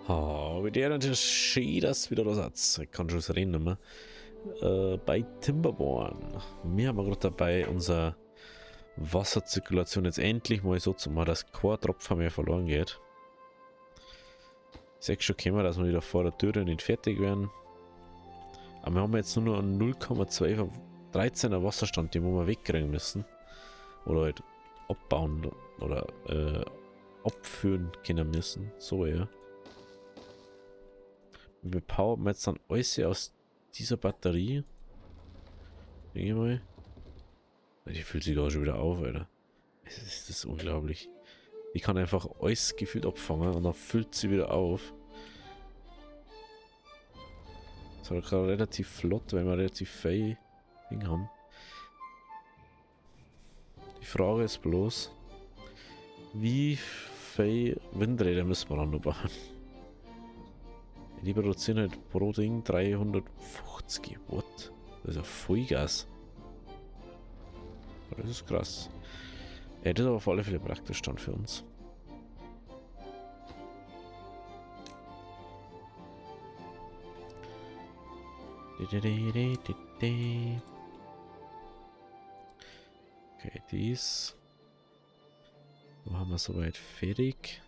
Wie der natürlich schön, dass wieder der Satz. Ich kann schon das reden nicht mehr. Bei Timberborn. Wir haben gerade dabei, unsere Wasserzirkulation jetzt endlich mal so zu machen, dass kein Tropfen mehr verloren geht. Ich sehe schon kommen, dass wir wieder vor der Tür nicht fertig werden. Aber wir haben jetzt nur noch einen 0,213er Wasserstand, den wir wegkriegen müssen. Oder halt abbauen oder abführen können müssen. So, ja. Wir powern jetzt dann alles aus dieser Batterie. Denke mal. Die füllt sich auch schon wieder auf, Alter. Das ist unglaublich. Die kann einfach alles gefühlt abfangen und dann füllt sie wieder auf. Das war gerade relativ flott, weil wir relativ viel Ding haben. Die Frage ist bloß, wie viel Windräder müssen wir dann noch bauen? Die produzieren halt pro Ding 350. What? Das ist ja Vollgas. Das ist krass. Ja, das ist aber auf alle Fälle praktisch dann für uns. Okay, dies. Wo haben wir soweit fertig?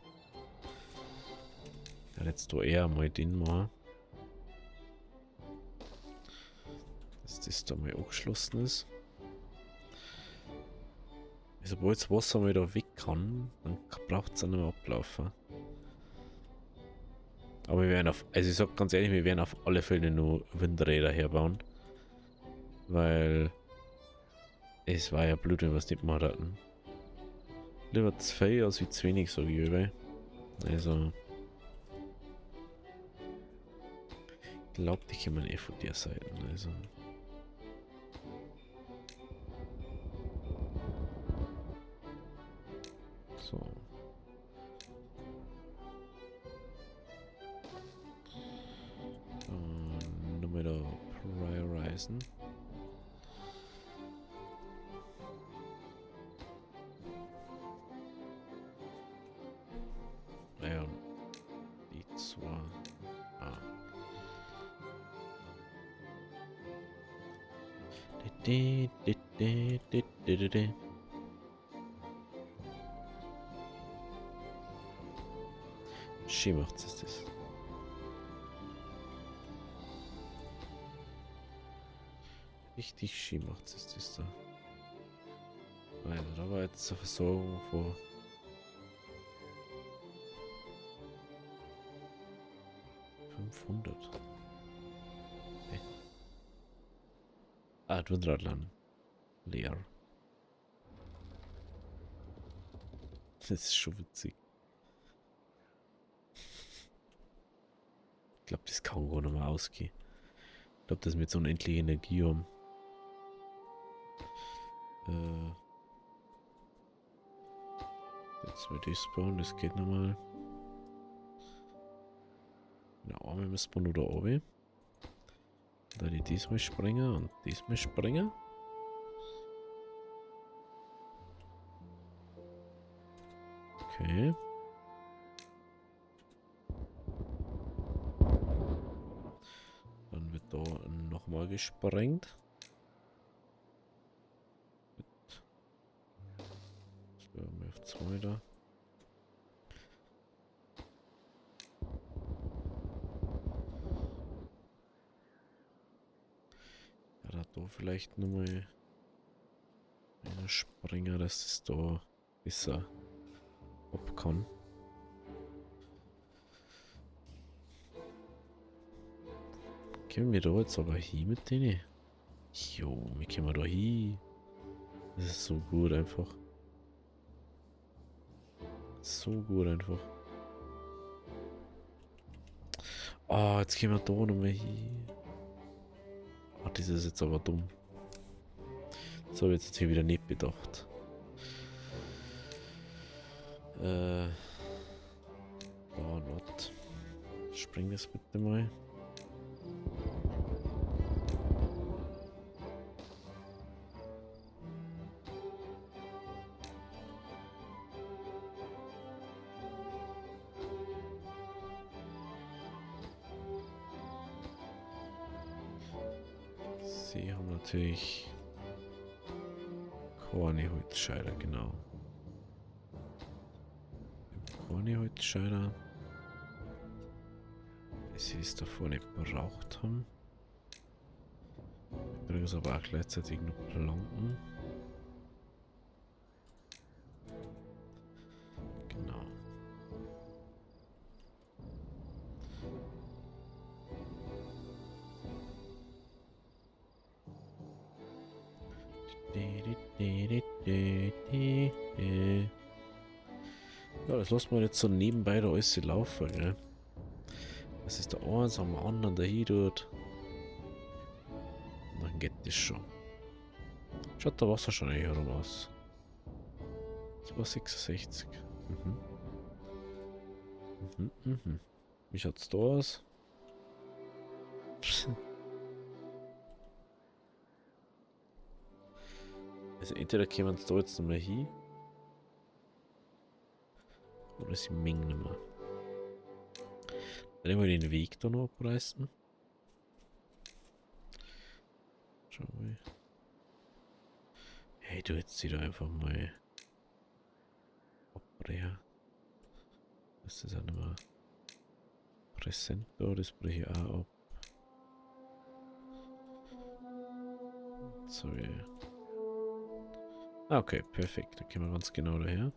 Ja, jetzt da eher mal den mal. Dass das da mal angeschlossen ist. Sobald das Wasser mal da weg kann, dann braucht es auch nicht mehr ablaufen. Aber wir werden also ich sag ganz ehrlich, wir werden auf alle Fälle nur Windräder herbauen. Weil es war ja blöd, wenn wir es nicht gemacht hatten. Lieber zu viel als wie zu wenig, sage ich über. Also. Ich glaube, die kommen eh von der Seite. Also. So. Nochmal da priorisieren. Naja, die zwei. Ah. Schön macht es das. Richtig schön macht es das da. Also da war jetzt eine Versorgung von 500. Okay. Ah, Windradland. Leer. Das ist schon witzig. Ich glaube, das kann gar nicht mehr ausgehen. Ich glaube, dass wir jetzt unendliche Energie haben. Jetzt mal das bauen, das geht nochmal. Na, einmal müssen wir nur da oben. Da die diesmal springen und diesmal springen. Okay. Dann wird da nochmal gesprengt. So, wir auf 2 da. Ja, da vielleicht nochmal einen Springer, dass es da besser ab kann. Können wir da jetzt aber hin mit denen? Jo, wie können wir da hin? Das ist so gut einfach. So gut einfach. Ah, jetzt gehen wir da nochmal hin. Ah, das ist jetzt aber dumm. Das habe ich jetzt hier wieder nicht bedacht. Da not. Spring das bitte mal. Die haben natürlich Korneholzscheider, genau. Korneholzscheider. Wie sie es davor nicht braucht haben. Wir kriegen es aber auch gleichzeitig noch Planken. Genau. Ja, das lassen wir jetzt so nebenbei da alles laufen, gell? Das ist der eins am anderen dahin tut. Und dann geht das schon. Schaut der Wasser schon eigentlich herum aus. 266. Mhm. Mhm. Wie schaut's da aus? Also entweder kommen wir da jetzt nochmal hin. Oder sie mengen nicht mehr. Dann wollen wir den Weg da noch abreißen. Schau mal. Hey, du jetzt sie da einfach mal abbrechen. Das ist auch nicht mehr präsent da, das breche ich auch ab. So wie. Ah, okay, perfekt. Da kommen wir ganz genau daher.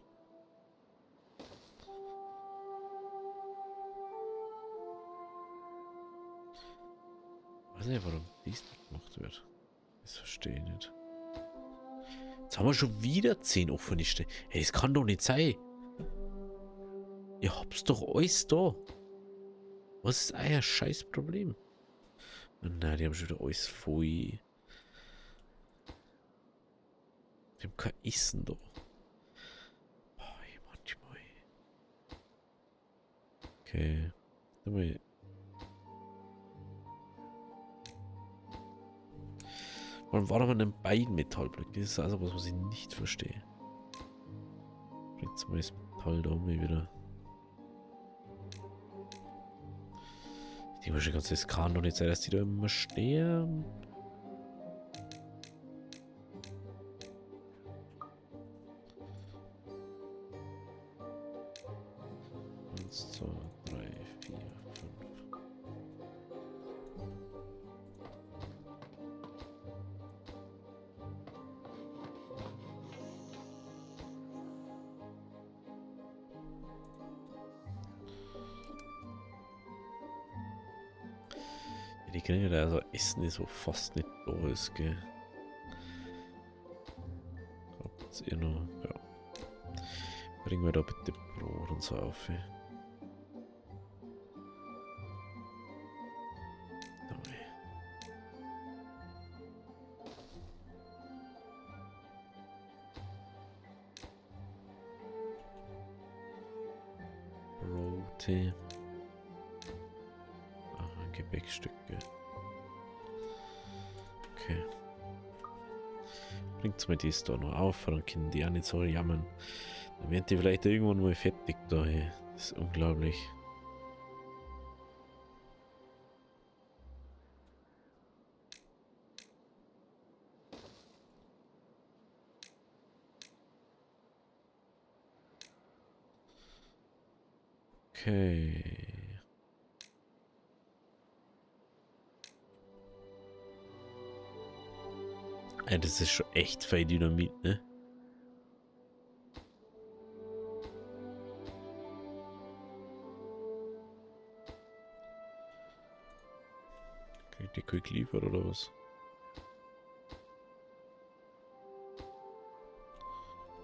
Ich weiß nicht, warum dies nicht gemacht wird. Das verstehe ich nicht. Jetzt haben wir schon wieder 10 offene Stellen. Hey, das kann doch nicht sein. Ihr habt's doch alles da. Was ist euer scheiß Problem? Oh nein, die haben schon wieder alles voll. Die haben kein Essen da. Boah, manchmal. Okay. Warum war man denn beiden Metallblöcke? Das ist also was ich nicht verstehe. Bringt mal das Metall da mal wieder. Ich denke mir schon ganz, es kann doch nicht sein, dass die da immer stehen. Eins, zwei, drei, vier, fünf. Ja, die kriegen ja da also Essen, das so fast nicht da ist, gell. Habt ihr noch, ja. Bringen wir da bitte Brot und so auf. Brote. Aha, Gebäckstücke. Okay. Bringt's mir das da noch auf, dann können die auch nicht so jammern. Dann werden die vielleicht irgendwann mal fertig da. Hey. Das ist unglaublich. Okay. Ja, das ist schon echt viel Dynamit, ne? Kriegt die Quick liefert oder was?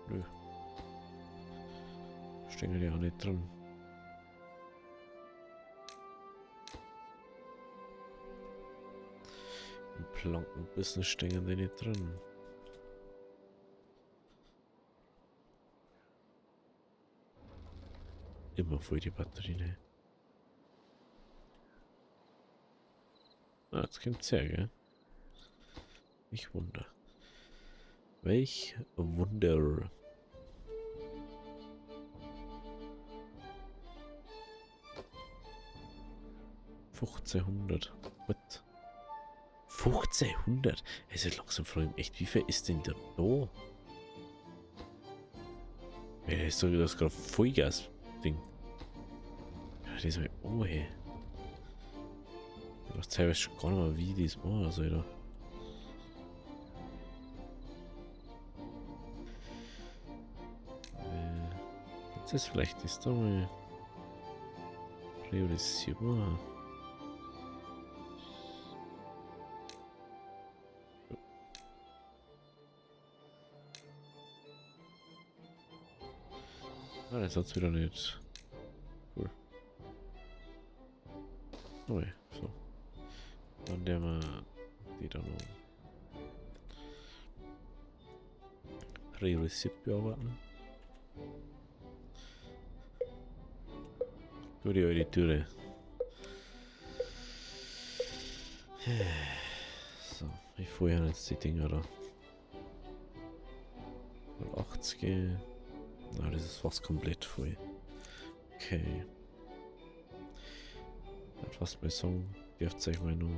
Nö. Stehen die auch nicht drin. Im Plankenbusiness stehen die nicht drin. Immer voll die Batterie, ne? Ah, jetzt kommt's her, gell? Ich wunder. Welch Wunder. $1500. What? 1500? Also langsam frage ich mich echt, wie viel ist denn da? Ja, ist doch das gerade Vollgas-Ding. Ja, das ist halt, oh hey. Ich weiß teilweise schon gar nicht mehr, wie das war, also da. Jetzt ist vielleicht das da mal realisierbar. Ah, das hat's wieder nicht. Cool. Oh ja, so. Dann der mal die da noch priorisiert bearbeiten. Gute alte Türe. So, wie vorher jetzt die Dinger da. 80. Na, das ist fast komplett voll. Okay. Das was bei Song. Dürft euch mal nur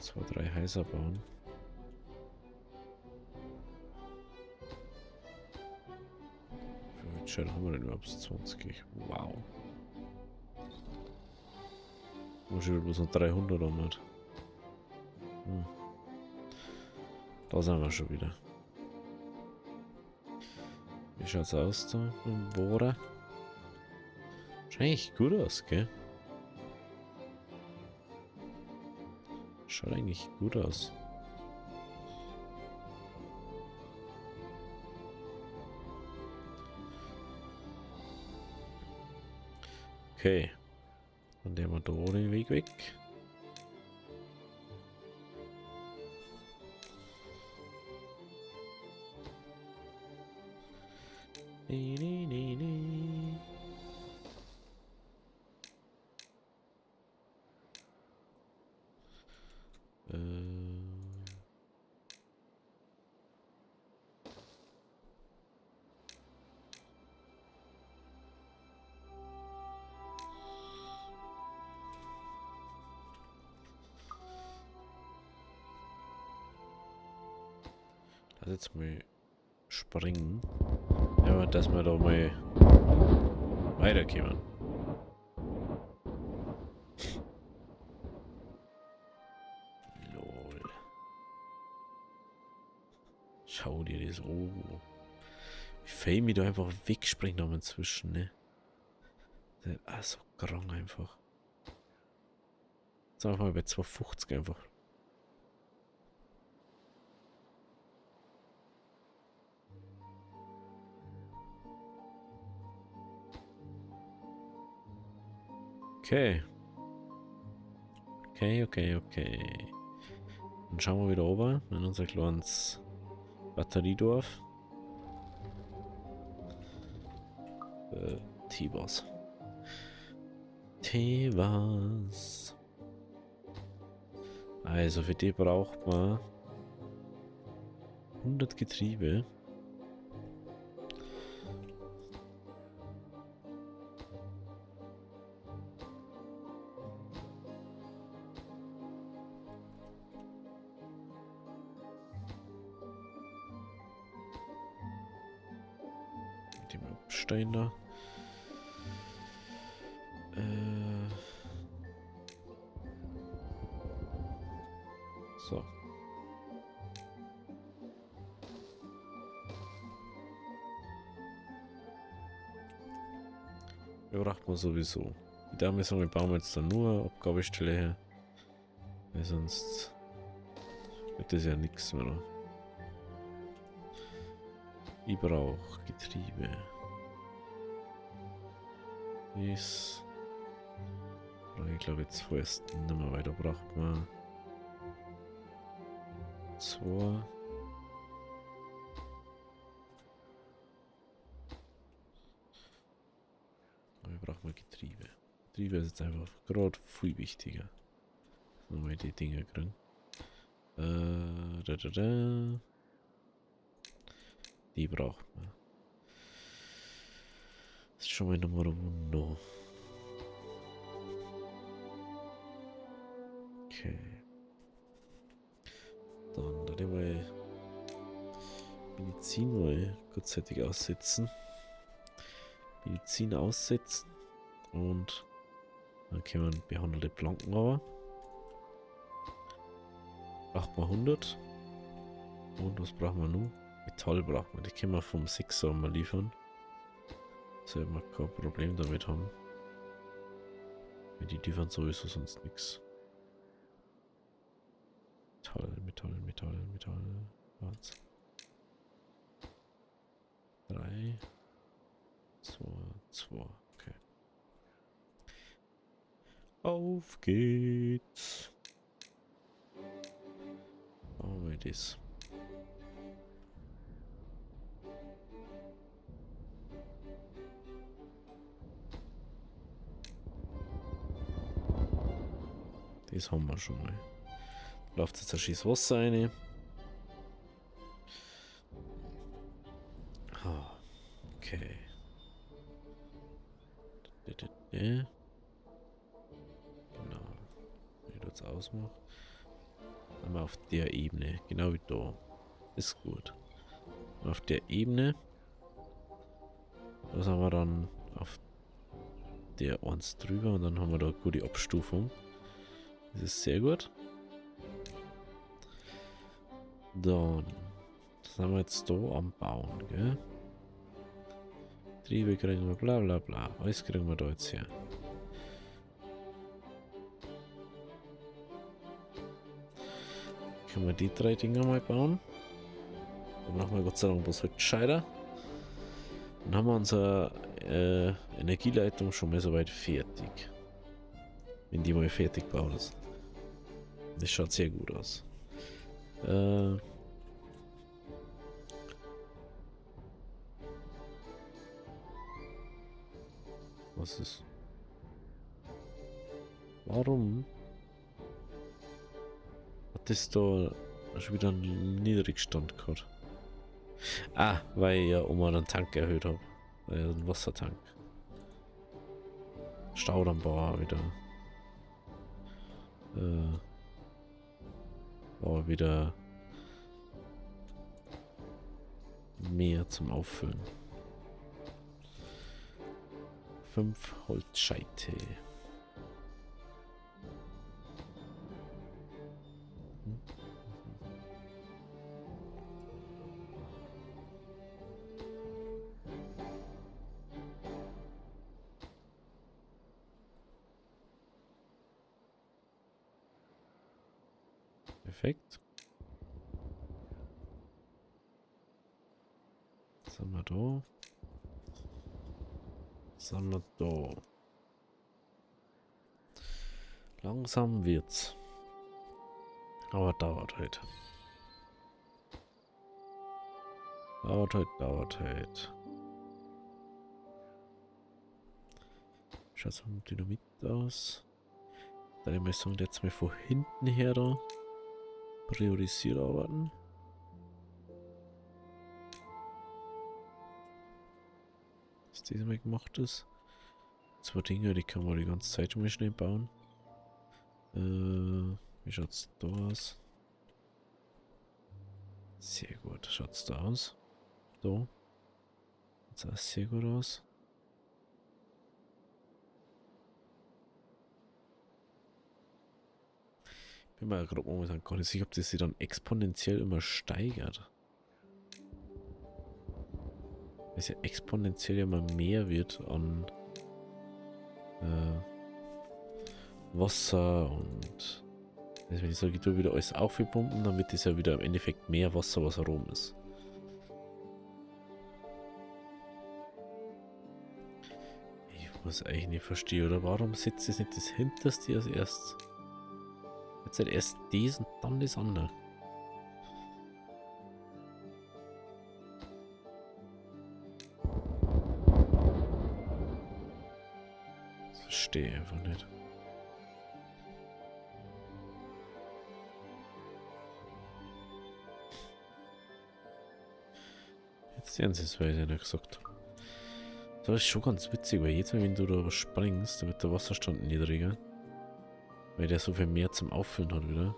2, 3 Häuser bauen. Wie viel Shell haben wir denn überhaupt? 20. Wow. Wahrscheinlich bloß noch 300 oder nicht. Da sind wir schon wieder. Wie schaut's aus da mit dem Bohrer? Schaut eigentlich gut aus, gell? Schaut eigentlich gut aus. Okay. Dann nehmen wir da den Weg weg. Nee, nee, nee, nee. Lass jetzt mal springen. Ja, dass wir da mal weiterkommen. Lol. Schau dir das an. Wie viel mich da einfach wegspringt noch inzwischen, ne? Das ist so krank einfach. Jetzt einfach mal bei 250 einfach. Okay. Okay. Dann schauen wir wieder oben in unser kleines Batteriedorf. T-Boss. T-Boss. Also für die braucht man 100 Getriebe. Mit dem Stein da. So. Ja, braucht man sowieso. Die Dame sagen, wir bauen jetzt dann nur Abgabestelle her. Weil sonst wird das ja nichts mehr. Ich brauche Getriebe. Das. Ich glaube jetzt vorerst nicht mehr weiter. Braucht man 2. Wir brauchen mal Getriebe. Getriebe ist jetzt einfach gerade viel wichtiger. Wenn wir die Dinger kriegen. Die braucht man. Das ist schon mal Nummer 1. kurzzeitig aussetzen. Medizin aussetzen. Und dann können wir behandelte Planken aber. Braucht man 100. Und was brauchen wir nun? Metall braucht man. Die können wir vom 6er mal liefern. Sollten wir kein Problem damit haben. Weil die liefern sowieso sonst nichts. Metall. Was? 3, 2. Okay. Auf geht's. Machen wir das. Das haben wir schon mal. Läuft jetzt ein schieß Wasser rein. Okay. Genau. Wie ich das ausmache. Dann mal auf der Ebene. Genau wie da. Ist gut. Und auf der Ebene. Da sind wir dann auf der 1 drüber und dann haben wir da eine gute Abstufung. Das ist sehr gut. Dann sind wir jetzt da am Bauen, gell? Triebe kriegen wir, bla bla bla. Alles kriegen wir da jetzt her. Können wir die 3 Dinger mal bauen. Dann brauchen wir Gott sei Dank bloß halt gescheiter. Dann haben wir unsere Energieleitung schon mal soweit fertig. Wenn die mal fertig gebaut ist. Das schaut sehr gut aus. Was ist? Warum hat das da schon wieder einen Niedrigstand gehabt? Ah, weil ich ja einen Tank erhöht habe. Einen Wassertank. Staudammbauer wieder. Aber wieder mehr zum Auffüllen. 5 Holzscheite. Perfekt. Was haben wir da? Was haben wir da? Langsam wird's. Aber dauert halt. Dauert halt. Schaut mit Dynamit aus. Dann müssen wir jetzt mal von hinten her da priorisiert arbeiten. Dass das mal gemacht ist. 2 Dinge, die kann man die ganze Zeit mal schnell bauen. Wie schaut's da aus? Sehr gut, schaut's da aus. So. Sieht auch sehr gut aus. Bin mir gerade momentan gar nicht sicher, ob das sich dann exponentiell immer steigert. Weil es ja exponentiell immer mehr wird an Wasser und also wenn ich sage, ich tue wieder alles aufpumpen, dann wird das ja wieder im Endeffekt mehr Wasser, was herum ist. Ich muss eigentlich nicht verstehen, oder warum setzt es nicht das hinterste als erstes? Jetzt halt erst das und dann das andere. Das verstehe ich einfach nicht. Jetzt sehen sie es, weil ich nicht gesagt habe. Das ist schon ganz witzig, weil jedes Mal, wenn du da springst, dann wird der Wasserstand niedriger. Weil der so viel mehr zum Auffüllen hat wieder.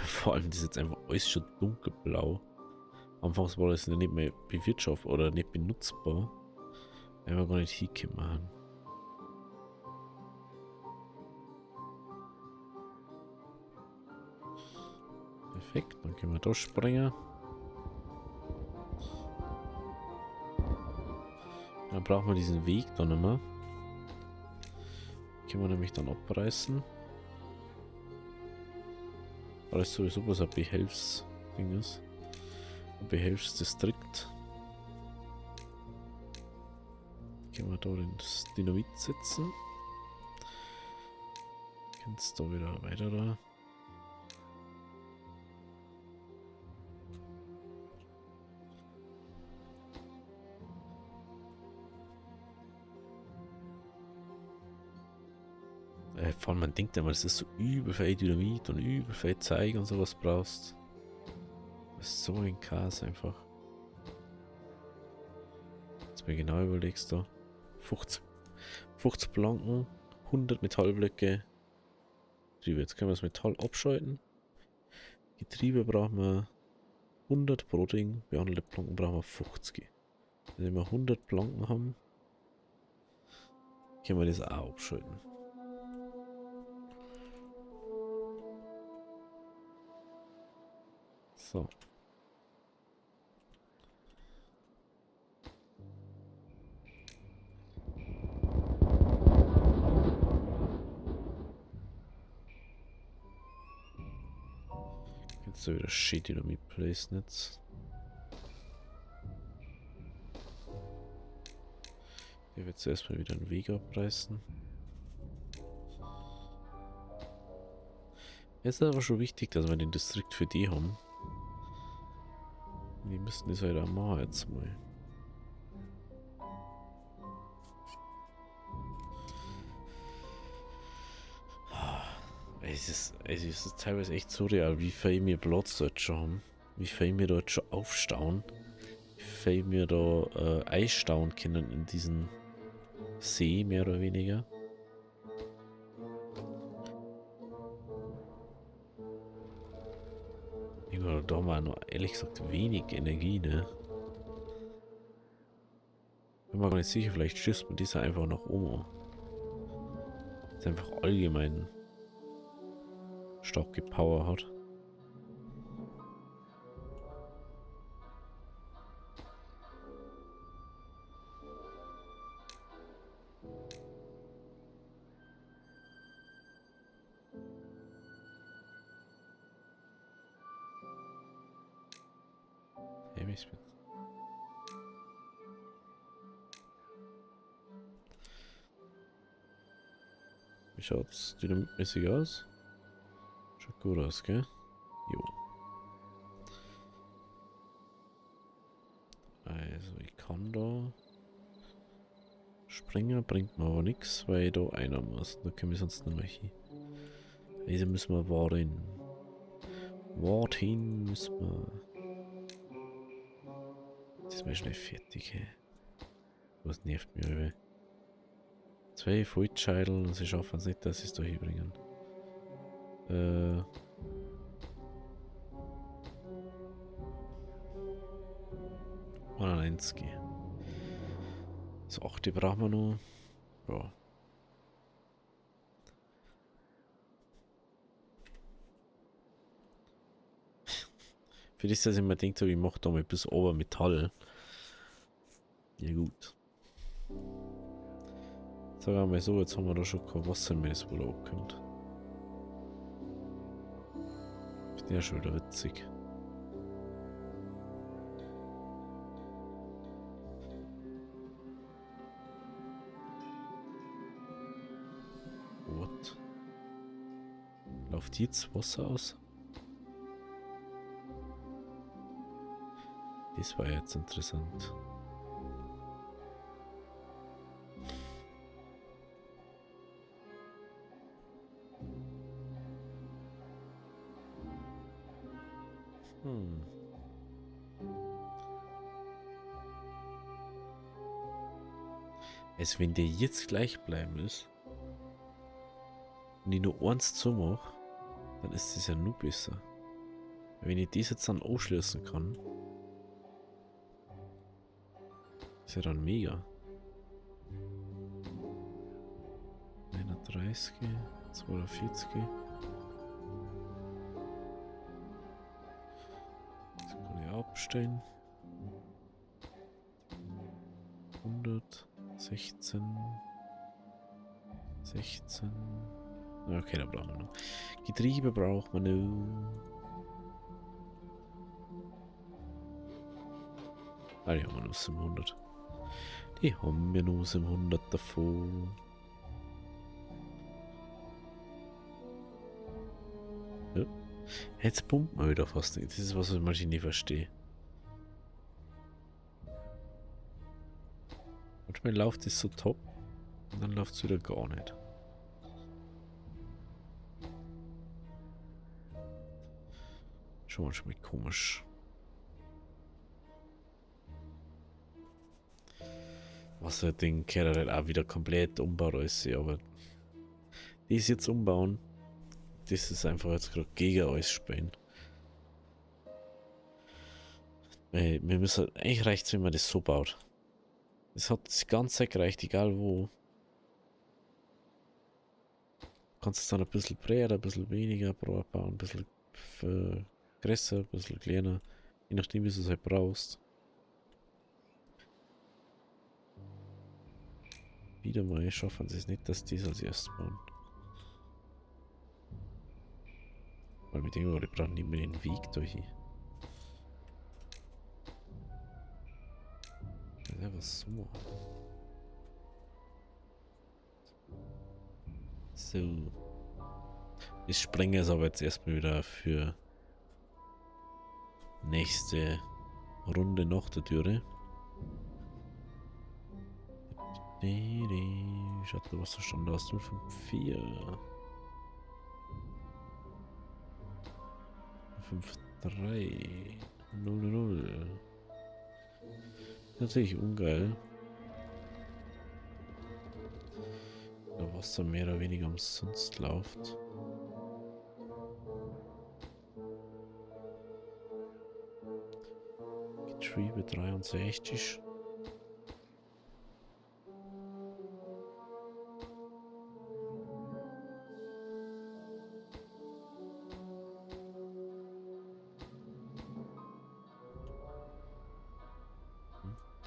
Vor allem, das ist jetzt einfach alles schon dunkelblau. Anfangs war das ja nicht mehr bewirtschaftet oder nicht benutzbar, weil wir gar nicht hingekommen haben. Perfekt, dann können wir da springen. Dann brauchen wir diesen Weg dann nicht mehr. Können wir nämlich dann abreißen. Weil das sowieso was ein Behelfsding ist. Ein Behelfsdistrikt. Können wir da das Dynamit setzen. Kannst da wieder weiter da. Vor allem man denkt immer, das ist so übel viel Dynamit und übel viel Zeug und sowas brauchst. Das ist so ein Chaos einfach. Jetzt mir genau überlegst du. 50 Planken, 100 Metallblöcke. Getriebe. Jetzt können wir das Metall abschalten. Getriebe brauchen wir 100 pro Ding, behandelte Planken brauchen wir 50. Wenn wir 100 Planken haben, können wir das auch abschalten. So. Jetzt so wieder shit Dynamit Placements. Der wird zuerst mal wieder einen Weg abreißen. Jetzt ist aber schon wichtig, dass wir den Distrikt für die haben. Die müssten das halt auch machen jetzt mal. Es ist teilweise echt surreal, wie viel wir Platz dort schon haben. Wie viel wir dort schon aufstauen. Wie viel wir da einstauen können in diesen See, mehr oder weniger. Da haben wir noch ehrlich gesagt wenig Energie, ne? Bin mir gar nicht sicher, vielleicht schießt man dieser einfach nach oben. Das ist einfach allgemein starke Power hat. Wie schaut's dynamitmäßig aus? Schaut gut aus, gell? Jo. Also ich kann da springen, bringt mir aber nichts, weil ich da einer muss. Da können wir sonst nicht mehr hin. Also müssen wir warten. Warten müssen wir. Jetzt ist mir schnell fertig, hey. Was nervt mich über? 2 Vollscheitel und sie schaffen es nicht, dass sie es da hinbringen. 91. So 8 brauchen wir noch. Ja. Für das, dass ich mir denkt habe, ich mache da mal bis ober Metall. Ja gut. Sagen wir mal so, jetzt haben wir da schon kein Wasser mehr, das wohl abkommt. Ist ja schon wieder witzig. What? Läuft jetzt Wasser aus? Das war jetzt interessant. Also wenn der jetzt gleich bleiben ist und ich nur eins zumache, dann ist das ja nur besser. Wenn ich das jetzt dann anschließen kann, Ist ja dann mega. 31, 42. Das kann ich abstellen. 116. 16. Okay, da brauchen wir noch. Getriebe braucht man noch. Ah, die haben wir noch 700. Die haben wir noch 700 davon. Ja. Jetzt pumpt man wieder fast nicht. Das ist was, was ich nicht verstehe. Manchmal läuft es so top und dann läuft es wieder gar nicht. Schon manchmal komisch. Was halt den Kerl halt auch wieder komplett umbaut alles, aber die ist jetzt umbauen. Das ist einfach jetzt gerade gegen alles spielen. Weil wir müssen, eigentlich reicht es, wenn man das so baut. Es hat die ganze Zeit gereicht, egal wo. Du kannst es dann ein bisschen breiter, ein bisschen weniger bauen, ein bisschen größer, ein bisschen kleiner. Je nachdem, wie du es halt brauchst. Wieder mal schaffen sie es nicht, dass die es als erstes bauen. Weil mit dem, die brauchen nicht mehr den Weg durch. Ja, was so. So. Ich springe es aber jetzt erstmal wieder für nächste Runde noch der Türe. Schaut mal, was da stand aus 054. 53 0. Natürlich ungeil. Da Wasser mehr oder weniger umsonst läuft. Getriebe 63.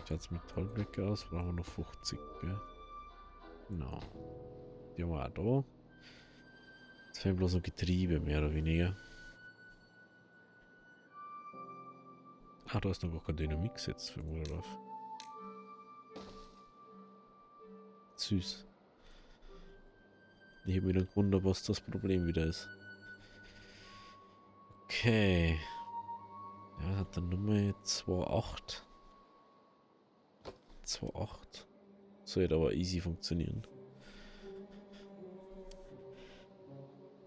Schaut Metallblöcke aus, brauchen wir noch 50, gell? Genau. Die haben wir auch da. Jetzt fehlen bloß noch Getriebe, mehr oder weniger. Ah, da ist noch gar kein Dynamik gesetzt für Muralauf. Süß. Ich habe wieder gewundert, was das Problem wieder ist. Okay. Ja, hat dann Nummer 2.8. 2.8. Sollte aber easy funktionieren.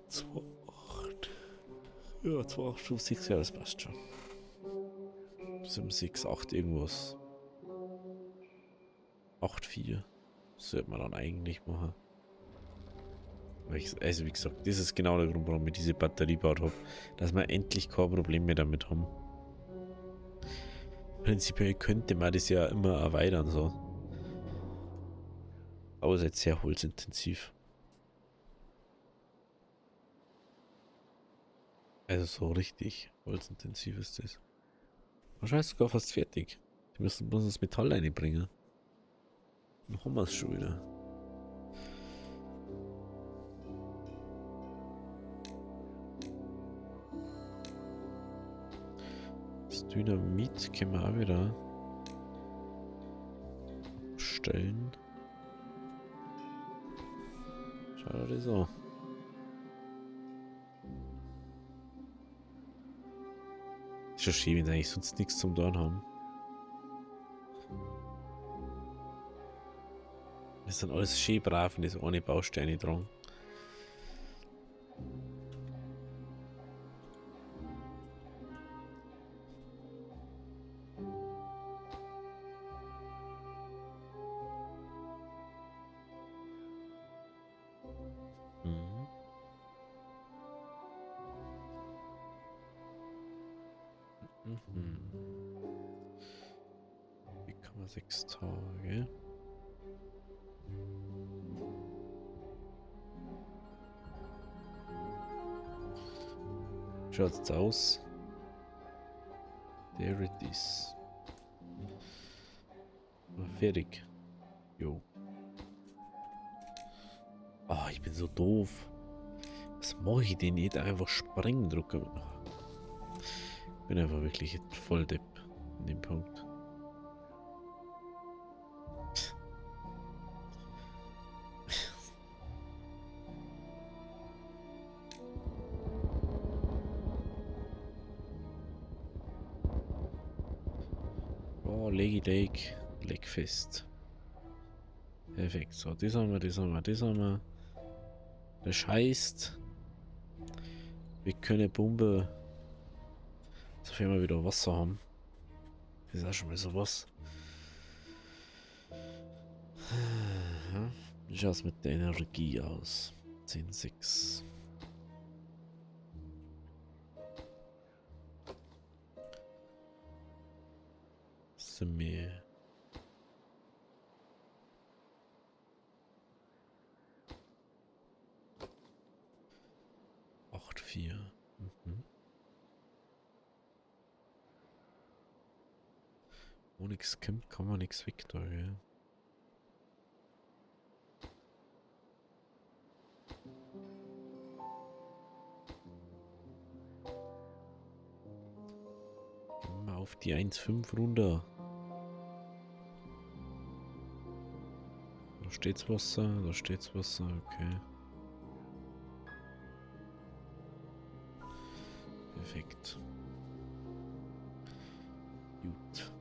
2.8. Ja, 2.856, ja, das passt schon. 7.6.8 irgendwas. 8.4. Sollte man dann eigentlich machen. Also wie gesagt, das ist genau der Grund, warum ich diese Batterie gebaut habe. Dass wir endlich kein Problem mehr damit haben. Prinzipiell könnte man das ja immer erweitern, so. Aber es ist jetzt sehr holzintensiv. Also so richtig holzintensiv ist das. Wahrscheinlich sogar fast fertig. Die müssen bloß das Metall reinbringen. Dann haben wir es schon wieder. Das Dynamit können wir auch wieder stellen. Schau dir das an. Ist schon schön, wenn sie eigentlich sonst nichts zum Tun haben. Das sind alles schön brav und das ohne Bausteine dran. Mhm. Mhm. Wie kann 6 Tage. Schaut's jetzt aus? There it is. Fertig. Jo. Ah, ich bin so doof. Was mache ich denn nicht? Einfach springen drücken. Ich bin einfach wirklich voll Depp an dem Punkt. Oh, Lake fest. Perfekt. So, das haben wir, das haben wir, das haben wir. Das heißt, wir können Bombe, sofern wir wieder Wasser haben. Das ist auch schon mal sowas. Wie schaut es mit der Energie aus? 10,6. Sind wir. Mhm. Wo nichts kommt, kann man nichts weg da, gell? Gehen wir auf die 1,5 runter. Da steht's Wasser, okay. Perfekt. Gut.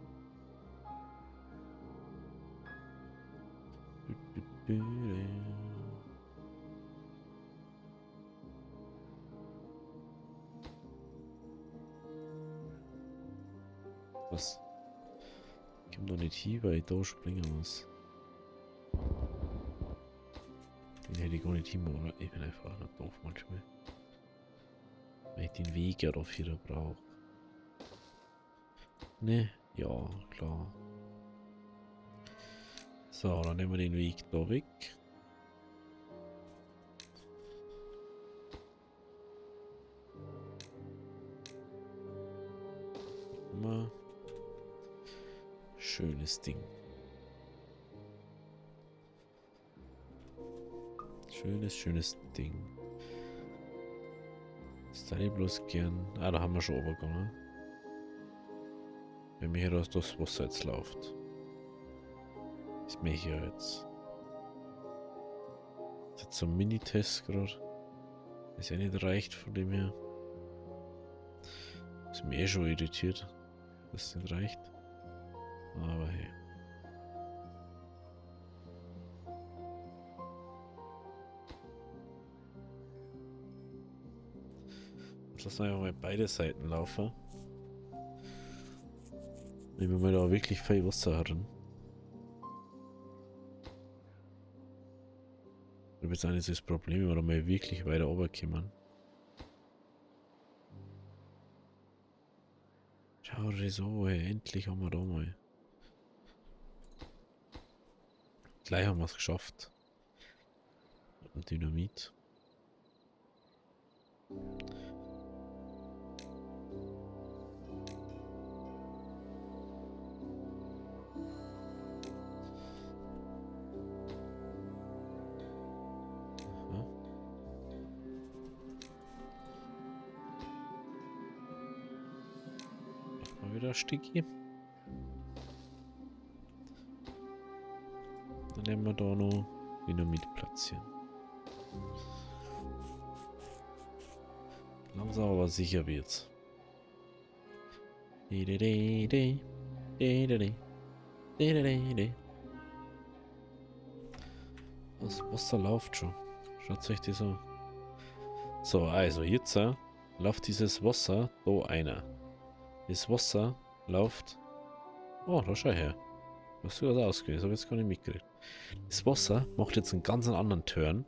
Was? Ich kann doch nicht hier, weil ich da springen muss. Den hätte ich gar nicht hin, aber ich bin einfach noch doof manchmal. Weil ich den Weg ja dafür brauche. Ne? Ja, klar. So, dann nehmen wir den Weg da weg. Mal. Schönes Ding. Schönes Ding. Das hätte ich bloß gern. Ah, da haben wir schon übergegangen. Wenn mir hier das Wasser jetzt läuft. Ist mir hier jetzt. Das ist jetzt so ein Mini-Test gerade. Ist ja nicht reicht von dem her. Ist mir eh schon irritiert, dass es nicht reicht. Aber hey. Jetzt lassen wir einfach mal beide Seiten laufen. Nehmen wir mal da wirklich viel Wasser heran. Ich habe jetzt auch nicht so das Problem, warum wir wirklich weiter runterkommen. Schau dir so, hey, endlich haben wir da mal. Gleich haben wir es geschafft. Mit dem Dynamit. Wieder Sticky. Dann nehmen wir da noch Dynamit platzieren. Langsam aber sicher wird's. Das Wasser läuft schon. Schaut euch das an. So, also jetzt läuft dieses Wasser da einer. Das Wasser läuft. Oh, da schau her. Hast du das ausgewählt? Das habe ich jetzt gar nicht mitgekriegt. Das Wasser macht jetzt einen ganz anderen Turn.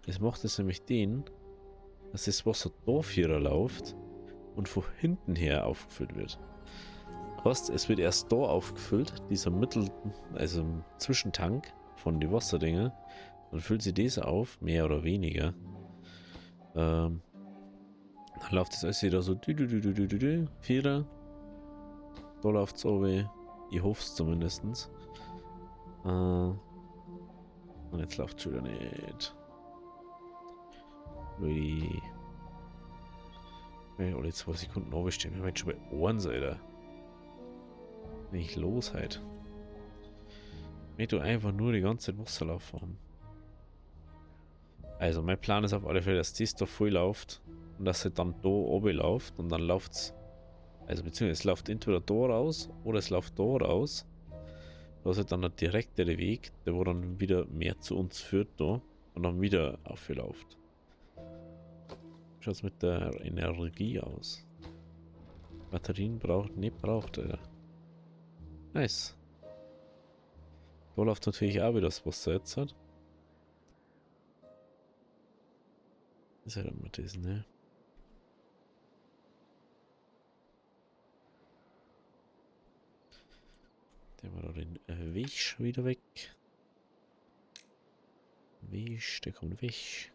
Das macht jetzt nämlich den, dass das Wasser da vierer läuft und von hinten her aufgefüllt wird. Heißt, es wird erst da aufgefüllt, dieser also im Zwischentank von die Wasserdinger. Dann füllt sie das auf, mehr oder weniger. Dann läuft das alles wieder so Vierer. Da läuft es oben. Ich hoffe es zumindest. Und jetzt läuft es schon wieder nicht. Ui. Alle 2 Sekunden runterstehen. Wir werden schon bei 1, Alter. Wenn ich los halt. Ich tu einfach nur die ganze Zeit Wasserlauf haben. Also mein Plan ist auf alle Fälle, dass das da voll läuft und dass es dann da oben läuft und dann läuft es, also beziehungsweise es läuft entweder da raus oder es läuft da raus. Da ist halt dann der direktere Weg, der wo dann wieder mehr zu uns führt da und dann wieder aufläuft. Schaut es mit der Energie aus? Batterien nicht braucht, Alter. Nice. Da läuft natürlich auch wieder das Wasser jetzt hat. Ist ja immer das, ne? Der war da den Weg wieder weg. Weg, der kommt weg.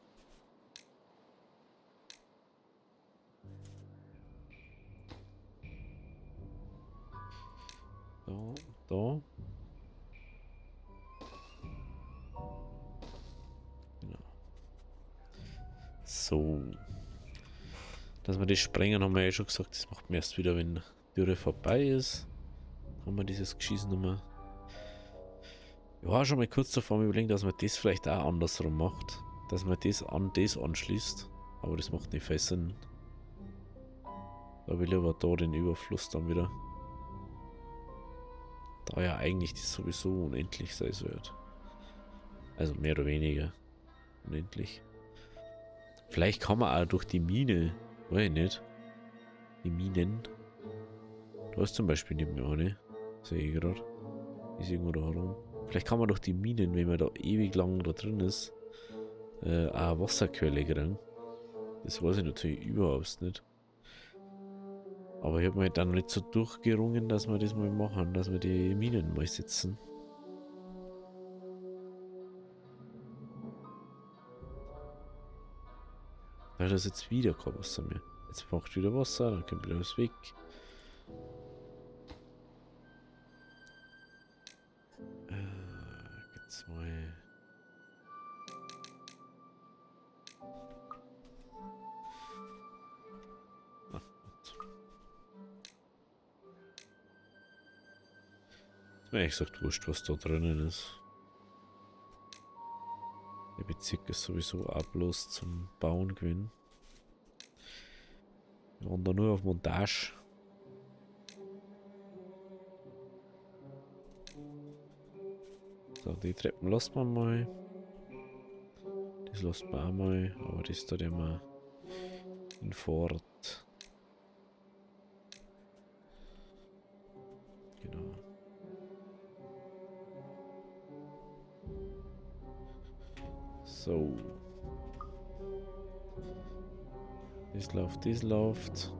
Da. Genau. So. Dass wir das sprengen, haben wir ja schon gesagt, das macht man erst wieder, wenn die Dürre vorbei ist. Haben wir dieses Geschießen nochmal. Ich war schon mal kurz davor überlegen, dass man das vielleicht auch andersrum macht. Dass man das an das anschließt. Aber das macht nicht viel Sinn. Da will ich aber da den Überfluss dann wieder. Da ja eigentlich das sowieso unendlich sein wird. Also mehr oder weniger unendlich. Vielleicht kann man auch durch die Mine, weiß ich nicht. Die Minen. Da ist zum Beispiel nicht mehr eine. Sehe ich gerade. Ist irgendwo da herum. Vielleicht kann man durch die Minen, wenn man da ewig lang da drin ist, auch Wasserquelle kriegen. Das weiß ich natürlich überhaupt nicht. Aber ich habe mir dann nicht so durchgerungen, dass wir das mal machen, dass wir die Minen mal setzen. Da hat das jetzt wieder kein Wasser mehr. Jetzt braucht wieder Wasser, dann kommt wieder was weg. Jetzt mal. Ach, ist mir ehrlich gesagt wurscht, was da drinnen ist. Der Bezirk ist sowieso auch bloß zum Bauen gewesen. Wir waren da nur auf Montage. So, die Treppen lassen wir mal. Das lassen wir auch mal, aber das da immer in Fort. Genau. So. Das läuft, das läuft.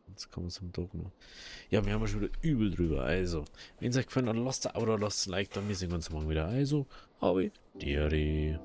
Jetzt kommen wir zum Tag noch. Ja, wir haben schon wieder übel drüber. Also, wenn es euch gefallen hat, lasst ein Abo, lasst ein Like da. Wir sehen uns morgen wieder. Also, habe Diri.